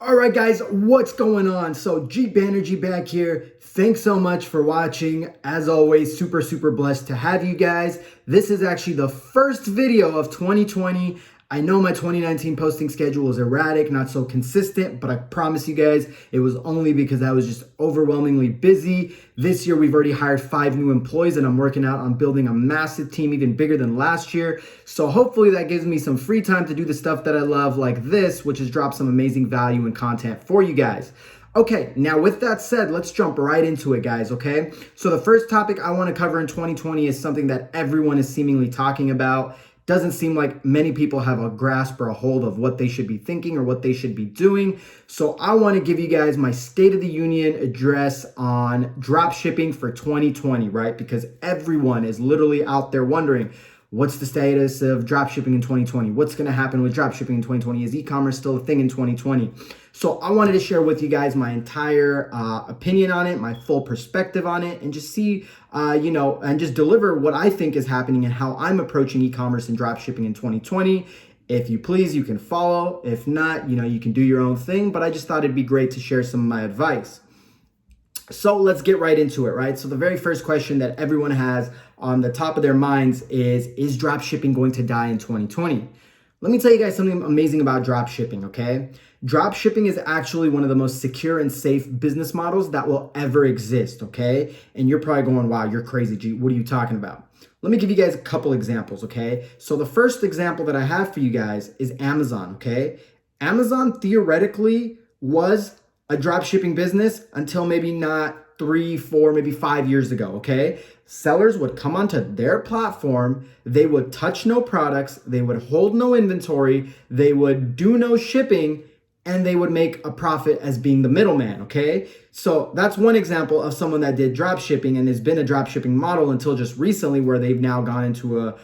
All right, guys, what's going on? So Jeep Banerjee back here. Thanks so much for watching. As always, super blessed to have you guys. This is actually the first video of 2020. I know my 2019 posting schedule was erratic, not so consistent, but I promise you guys, it was only because I was just overwhelmingly busy. This year, we've already hired 5 new employees and I'm working out on building a massive team, even bigger than last year. So hopefully that gives me some free time to do the stuff that I love like this, which is drop some amazing value and content for you guys. Okay, now with that said, let's jump right into it, guys, okay? So the first topic I want to cover in 2020 is something that everyone is seemingly talking about. Doesn't seem like many people have a grasp or a hold of what they should be thinking or what they should be doing. So I want to give you guys my State of the Union address on drop shipping for 2020, right? Because everyone is literally out there wondering, what's the status of drop shipping in 2020? What's going to happen with drop shipping in 2020? Is e-commerce still a thing in 2020? So I wanted to share with you guys my entire opinion on it, my full perspective on it, and just see, and just deliver what I think is happening and how I'm approaching e-commerce and drop shipping in 2020. If you please, you can follow. If not, you can do your own thing, but I just thought it'd be great to share some of my advice. So let's get right into it, right? So the very first question that everyone has on the top of their minds is drop shipping going to die in 2020? Let me tell you guys something amazing about drop shipping, okay? Drop shipping is actually one of the most secure and safe business models that will ever exist, okay? And you're probably going, wow, you're crazy, G. What are you talking about? Let me give you guys a couple examples, okay? So the first example that I have for you guys is Amazon, okay? Amazon theoretically was a drop shipping business until maybe not 3, 4, maybe 5 years ago, okay? Sellers would come onto their platform, they would touch no products, they would hold no inventory, they would do no shipping, and they would make a profit as being the middleman, okay? So that's one example of someone that did drop shipping and has been a drop shipping model until just recently, where they've now gone into a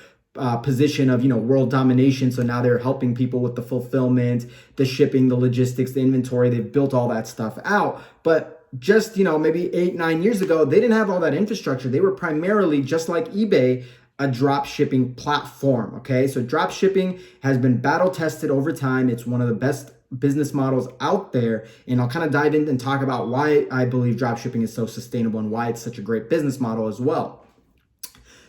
position of, world domination. So now they're helping people with the fulfillment, the shipping, the logistics, the inventory. They've built all that stuff out. But just, maybe 8, 9 years ago, they didn't have all that infrastructure. They were primarily, just like eBay, a drop shipping platform, okay? So drop shipping has been battle tested over time. It's one of the best business models out there. And I'll kind of dive in and talk about why I believe drop shipping is so sustainable and why it's such a great business model as well.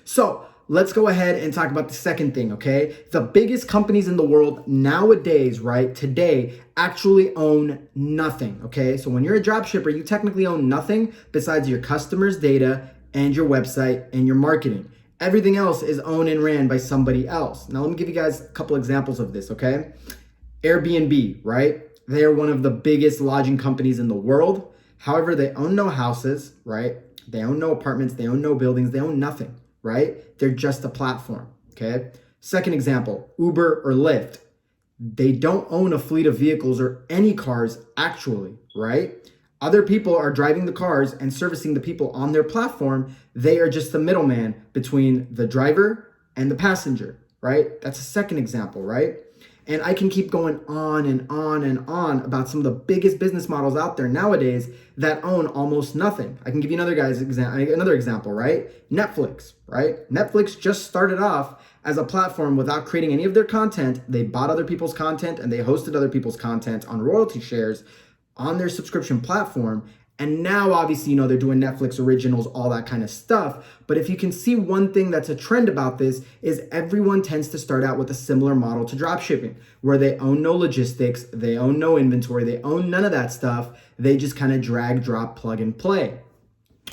So let's go ahead and talk about the second thing, okay? The biggest companies in the world nowadays, right, today, actually own nothing, okay? So when you're a drop shipper, you technically own nothing besides your customers' data and your website and your marketing. Everything else is owned and ran by somebody else. Now, let me give you guys a couple examples of this, okay? Airbnb, right? They are one of the biggest lodging companies in the world. However, they own no houses, right? They own no apartments. They own no buildings. They own nothing, right? They're just a platform, okay? Second example, Uber or Lyft. They don't own a fleet of vehicles or any cars actually, right? Other people are driving the cars and servicing the people on their platform. They are just the middleman between the driver and the passenger, right? That's a second example, right? And I can keep going on and on and on about some of the biggest business models out there nowadays that own almost nothing. I can give you another example, right? Netflix, right? Netflix just started off as a platform without creating any of their content. They bought other people's content and they hosted other people's content on royalty shares on their subscription platform. And now, obviously, they're doing Netflix originals, all that kind of stuff. But if you can see one thing that's a trend about this is everyone tends to start out with a similar model to dropshipping, where they own no logistics, they own no inventory, they own none of that stuff. They just kind of drag, drop, plug, and play,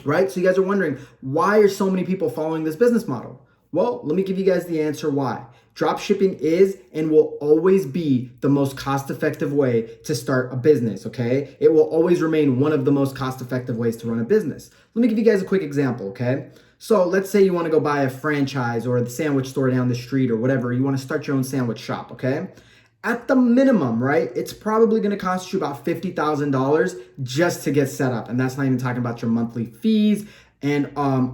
right? So you guys are wondering, why are so many people following this business model? Well, let me give you guys the answer why. Dropshipping is and will always be the most cost-effective way to start a business, okay? It will always remain one of the most cost-effective ways to run a business. Let me give you guys a quick example, okay? So let's say you want to go buy a franchise or the sandwich store down the street or whatever. You want to start your own sandwich shop, okay? At the minimum, right, it's probably going to cost you about $50,000 just to get set up. And that's not even talking about your monthly fees and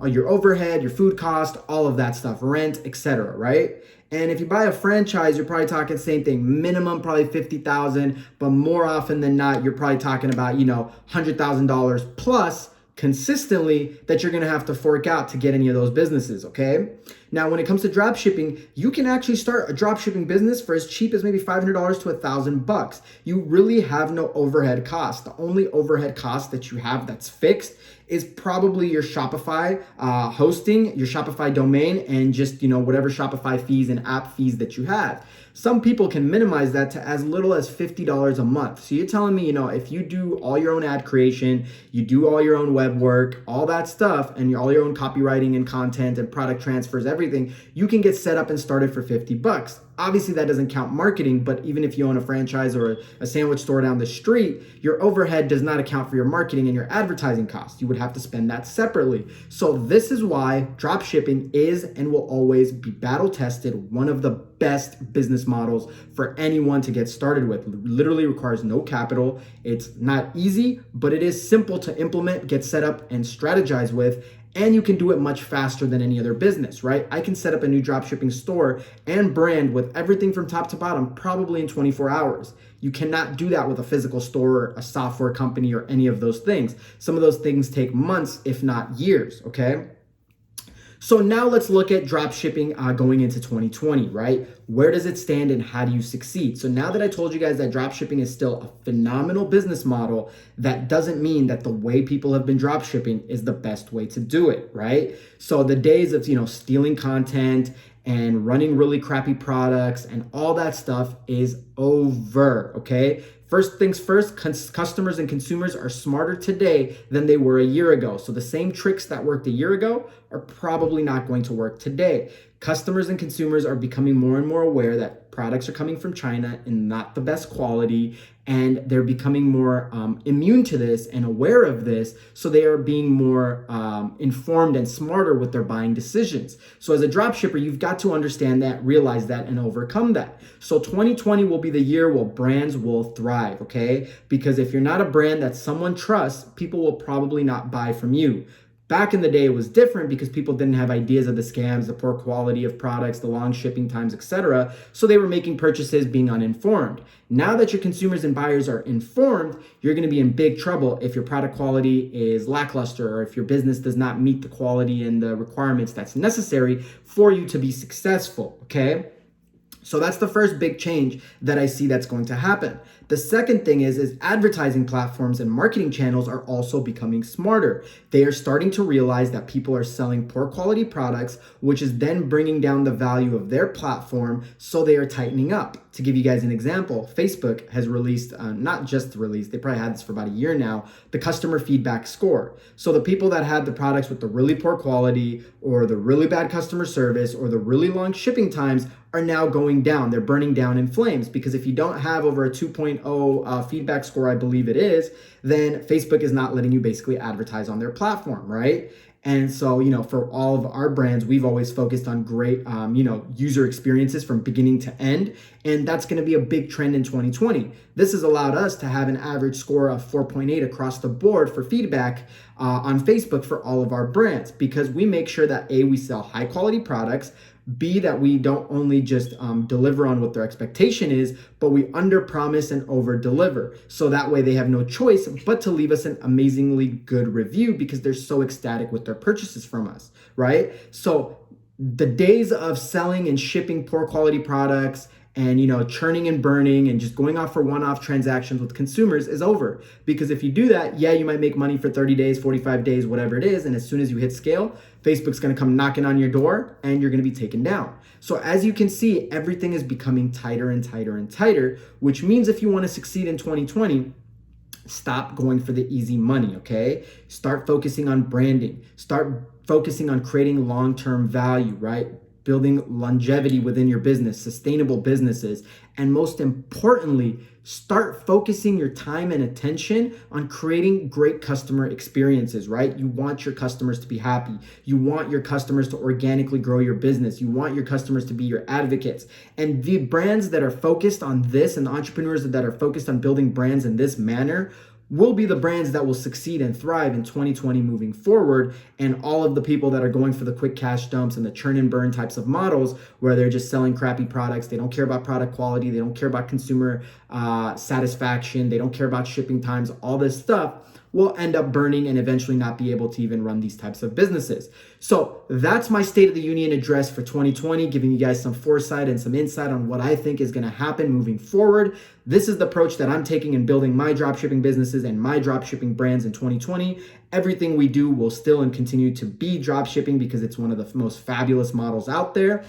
your overhead, your food cost, all of that stuff, rent, etc., right? And if you buy a franchise, you're probably talking the same thing, minimum probably $50,000, but more often than not, you're probably talking about, $100,000 plus consistently that you're going to have to fork out to get any of those businesses, okay? Now, when it comes to drop shipping, you can actually start a drop shipping business for as cheap as maybe $500 to $1,000. You really have no overhead cost. The only overhead cost that you have that's fixed is probably your Shopify hosting, your Shopify domain, and just, whatever Shopify fees and app fees that you have. Some people can minimize that to as little as $50 a month. So you're telling me, if you do all your own ad creation, you do all your own web work, all that stuff, and all your own copywriting and content and product transfers, everything, you can get set up and started for $50. Obviously, that doesn't count marketing, but even if you own a franchise or a sandwich store down the street, your overhead does not account for your marketing and your advertising costs. You would have to spend that separately. So this is why drop shipping is and will always be battle tested, one of the best business models for anyone to get started with. Literally requires no capital. It's not easy, but it is simple to implement, get set up, and strategize with. And you can do it much faster than any other business, right? I can set up a new dropshipping store and brand with everything from top to bottom probably in 24 hours. You cannot do that with a physical store, a software company, or any of those things. Some of those things take months, if not years, okay? So now let's look at dropshipping going into 2020, right? Where does it stand and how do you succeed? So now that I told you guys that dropshipping is still a phenomenal business model, that doesn't mean that the way people have been dropshipping is the best way to do it, right? So the days of, stealing content and running really crappy products and all that stuff is over, okay? First things first, customers and consumers are smarter today than they were a year ago. So the same tricks that worked a year ago are probably not going to work today. Customers and consumers are becoming more and more aware that products are coming from China and not the best quality, and they're becoming more immune to this and aware of this, so they are being more informed and smarter with their buying decisions. So as a dropshipper, you've got to understand that, realize that, and overcome that. So 2020 will be the year where brands will thrive, okay? Because if you're not a brand that someone trusts, people will probably not buy from you. Back in the day, it was different because people didn't have ideas of the scams, the poor quality of products, the long shipping times, etc. So they were making purchases being uninformed. Now that your consumers and buyers are informed, you're going to be in big trouble if your product quality is lackluster or if your business does not meet the quality and the requirements that's necessary for you to be successful, okay? So that's the first big change that I see that's going to happen. The second thing is advertising platforms and marketing channels are also becoming smarter. They are starting to realize that people are selling poor quality products, which is then bringing down the value of their platform, so they are tightening up. To give you guys an example, Facebook has released, not just released, they probably had this for about a year now, the customer feedback score. So the people that had the products with the really poor quality or the really bad customer service or the really long shipping times are now going down. They're burning down in flames, because if you don't have over a 2.0 feedback score, I believe it is, then Facebook is not letting you basically advertise on their platform, right? And so, for all of our brands, we've always focused on great, user experiences from beginning to end. And that's going to be a big trend in 2020. This has allowed us to have an average score of 4.8 across the board for feedback on Facebook for all of our brands, because we make sure that A, we sell high quality products, B, that we don't only just deliver on what their expectation is, but we under promise and over deliver. So that way they have no choice but to leave us an amazingly good review, because they're so ecstatic with their purchases from us, right? So the days of selling and shipping poor quality products and churning and burning and just going off for one-off transactions with consumers is over. Because if you do that, yeah, you might make money for 30 days, 45 days, whatever it is, and as soon as you hit scale, Facebook's going to come knocking on your door and you're going to be taken down. So as you can see, everything is becoming tighter and tighter and tighter, which means if you want to succeed in 2020, stop going for the easy money, okay? Start focusing on branding. Start focusing on creating long-term value, right? Building longevity within your business, sustainable businesses, and most importantly, start focusing your time and attention on creating great customer experiences, right? You want your customers to be happy. You want your customers to organically grow your business. You want your customers to be your advocates. And the brands that are focused on this and the entrepreneurs that are focused on building brands in this manner will be the brands that will succeed and thrive in 2020 moving forward. And all of the people that are going for the quick cash dumps and the churn and burn types of models where they're just selling crappy products, they don't care about product quality, they don't care about consumer satisfaction, they don't care about shipping times, all this stuff will end up burning and eventually not be able to even run these types of businesses. So that's my State of the Union address for 2020, giving you guys some foresight and some insight on what I think is going to happen moving forward. This is the approach that I'm taking in building my dropshipping businesses and my dropshipping brands in 2020. Everything we do will still and continue to be dropshipping because it's one of the most fabulous models out there.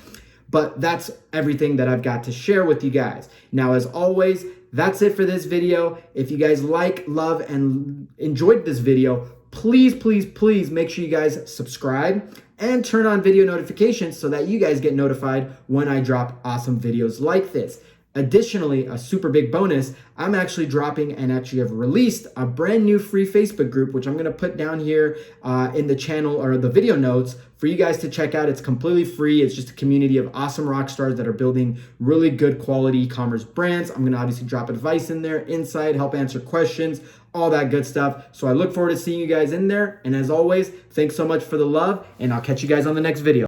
But that's everything that I've got to share with you guys. Now, as always, that's it for this video. If you guys like, love, and enjoyed this video, please, please, please make sure you guys subscribe and turn on video notifications so that you guys get notified when I drop awesome videos like this. Additionally, a super big bonus, I'm actually dropping and actually have released a brand new free Facebook group, which I'm going to put down here in the channel or the video notes for you guys to check out. It's completely free. It's just a community of awesome rock stars that are building really good quality e-commerce brands. I'm going to obviously drop advice in there, insight, help answer questions, all that good stuff. So I look forward to seeing you guys in there. And as always, thanks so much for the love, and I'll catch you guys on the next video.